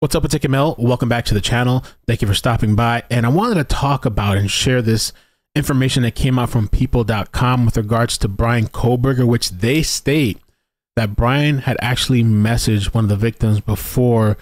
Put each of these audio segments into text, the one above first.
What's up, it's Mel. Welcome back to the channel. Thank you for stopping by. And I wanted to talk about and share this information that came out from people.com with regards to Bryan Kohberger, which they state that Bryan had actually messaged one of the victims before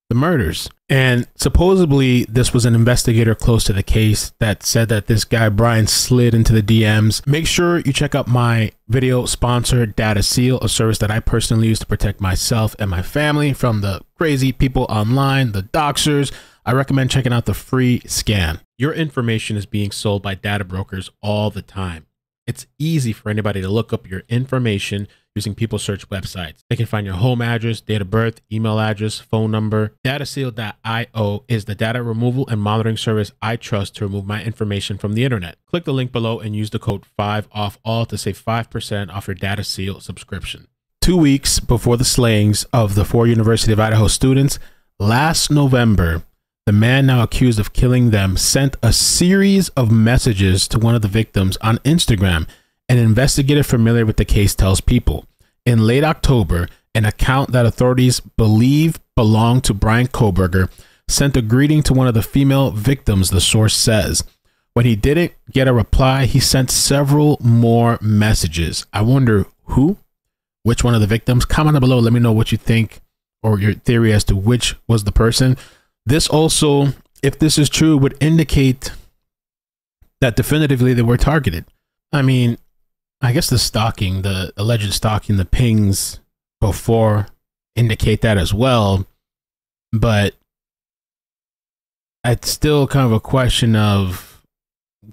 the murders. And supposedly this was an investigator close to the case that said that this guy Bryan slid into the DMs. Make sure you check out my video sponsor, Data Seal, a service that I personally use to protect myself and my family from the crazy people online, the doxers. I recommend checking out the free scan. Your information is being sold by data brokers all the time. It's easy for anybody to look up your information using people search websites. They can find your home address, date of birth, email address, phone number. Dataseal.io is the data removal and monitoring service I trust to remove my information from the internet. Click the link below and use the code 5OFFALL to save 5% off your Data Seal subscription. 2 weeks before the slayings of the 4 University of Idaho students, last November, the man now accused of killing them sent a series of messages to one of the victims on Instagram. An investigator familiar with the case tells People. In late October, an account that authorities believe belonged to Bryan Kohberger sent a greeting to one of the female victims, the source says. When he didn't get a reply, he sent several more messages. I wonder who? Which one of the victims? Comment below. Let me know what you think or your theory as to which was the person. This also, if this is true, would indicate that definitively they were targeted. I mean, I guess the stalking, the alleged stalking, the pings before indicate that as well. But it's still kind of a question of,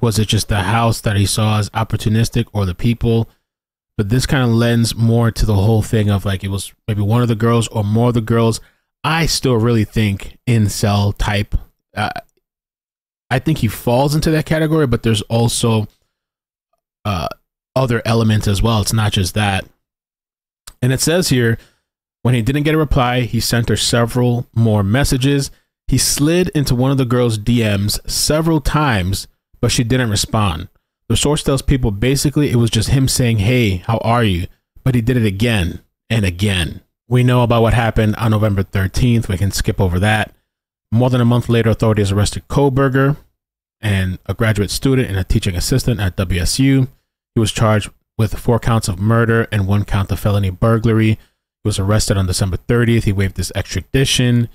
was it just the house that he saw as opportunistic or the people? But this kind of lends more to the whole thing of like, it was maybe one of the girls or more of the girls. I still really think incel type. I think he falls into that category, but there's also other elements as well. It's not just that. And it says here, when he didn't get a reply, he sent her several more messages. He slid into one of the girl's DMs several times, but she didn't respond. The source tells People basically it was just him saying, "Hey, how are you?" But he did it again and again. We know about what happened on November 13th. We can skip over that. More than a month later, authorities arrested Kohberger, and a graduate student and a teaching assistant at WSU. He was charged with 4 counts of murder and 1 count of felony burglary. He was arrested on December 30th. He waived his extradition.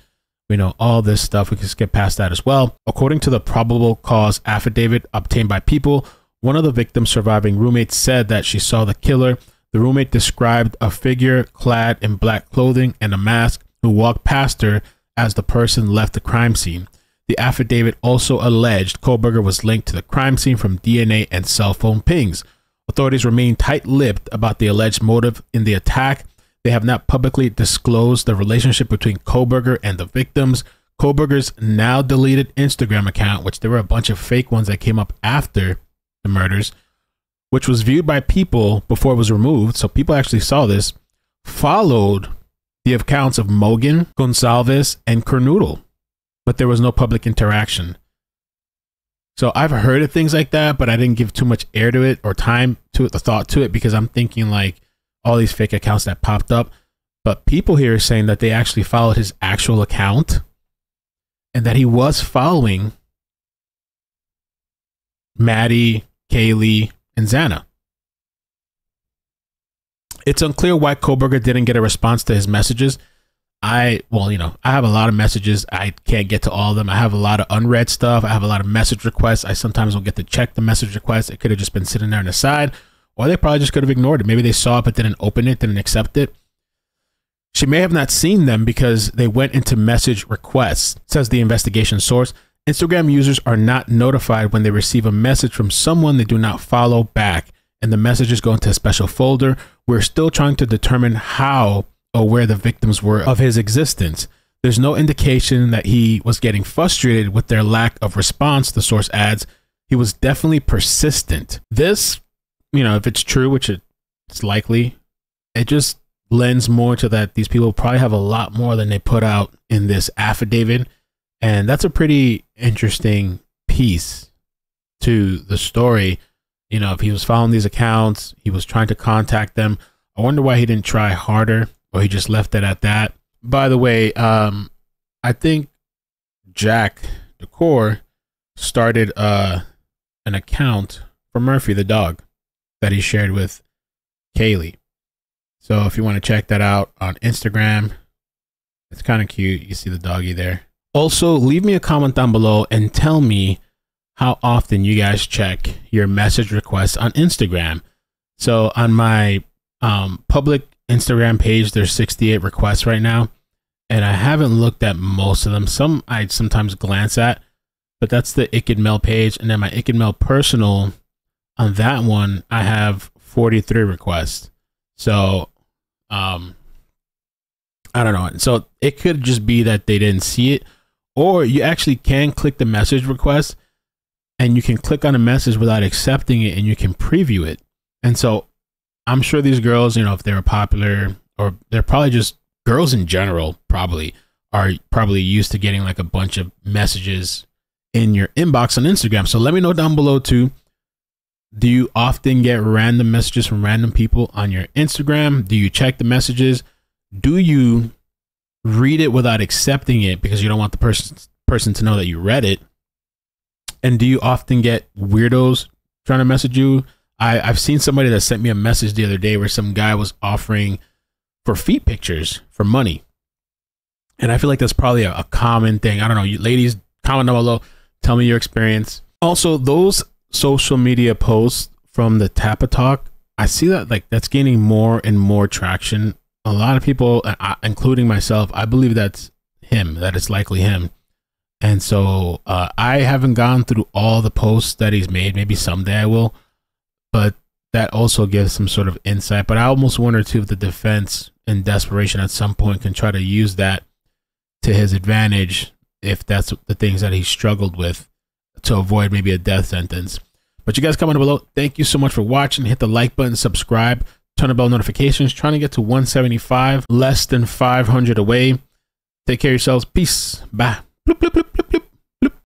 We know all this stuff. We can skip past that as well. According to the probable cause affidavit obtained by People, one of the victim's surviving roommates said that she saw the killer. The roommate described a figure clad in black clothing and a mask who walked past her as the person left the crime scene. The affidavit also alleged Kohberger was linked to the crime scene from DNA and cell phone pings. Authorities remain tight-lipped about the alleged motive in the attack. They have not publicly disclosed the relationship between Kohberger and the victims. Kohberger's now deleted Instagram account, which there were a bunch of fake ones that came up after the murders, which was viewed by People before it was removed, so people actually saw this, followed the accounts of Mogan, Gonsalves, and Kernoodle, but there was no public interaction. So I've heard of things like that, but I didn't give too much air to it or time to it, the thought to it, because I'm thinking like all these fake accounts that popped up. But People here are saying that they actually followed his actual account and that he was following Maddie, Kaylee, and Xana. It's unclear why Kohberger didn't get a response to his messages. Well, you know, I have a lot of messages. I can't get to all of them. I have a lot of unread stuff. I have a lot of message requests. I sometimes don't get to check the message requests. It could have just been sitting there on the side, or they probably just could have ignored it. Maybe they saw it but didn't open it, didn't accept it. She may have not seen them because they went into message requests, says the investigation source. Instagram users are not notified when they receive a message from someone they do not follow back, and the messages go into a special folder. We're still trying to determine how or where the victims were of his existence. There's no indication that he was getting frustrated with their lack of response, the source adds. He was definitely persistent. This, you know, if it's true, which it's likely, it just lends more to that these people probably have a lot more than they put out in this affidavit. And that's a pretty interesting piece to the story. You know, if he was following these accounts, he was trying to contact them. I wonder why he didn't try harder, or he just left it at that. By the way, I think Jack Decor started an account for Murphy the dog that he shared with Kaylee. So if you want to check that out on Instagram, it's kind of cute. You see the doggy there. Also, leave me a comment down below and tell me how often you guys check your message requests on Instagram. So on my public Instagram page, there's 68 requests right now, and I haven't looked at most of them. Some I sometimes glance at, but that's the Ikid Mel page. And then my Ikid Mel personal, on that one, I have 43 requests. So, I don't know. So it could just be that they didn't see it, or you actually can click the message request and you can click on a message without accepting it and you can preview it. And so I'm sure these girls, you know, if they're popular, or they're probably just girls in general, probably are probably used to getting like a bunch of messages in your inbox on Instagram. So let me know down below too. Do you often get random messages from random people on your Instagram? Do you check the messages? Do you read it without accepting it because you don't want the person to know that you read it? And do you often get weirdos trying to message you? I've seen somebody that sent me a message the other day where some guy was offering for feet pictures for money. And I feel like that's probably a common thing. I don't know. You ladies, comment down below. Tell me your experience. Also, those social media posts from the Tappa Talk, I see that like that's gaining more and more traction. A lot of people, including myself, I believe that's him, that it's likely him. And so I haven't gone through all the posts that he's made. Maybe someday I will, but that also gives some sort of insight. But I almost wonder too if the defense in desperation at some point can try to use that to his advantage, if that's the things that he struggled with to avoid maybe a death sentence. But you guys comment below. Thank you so much for watching. Hit the like button, subscribe, turn on bell notifications. Trying to get to 175, less than 500 away. Take care of yourselves. Peace. Bye. Bloop, bloop, bloop, bloop, bloop.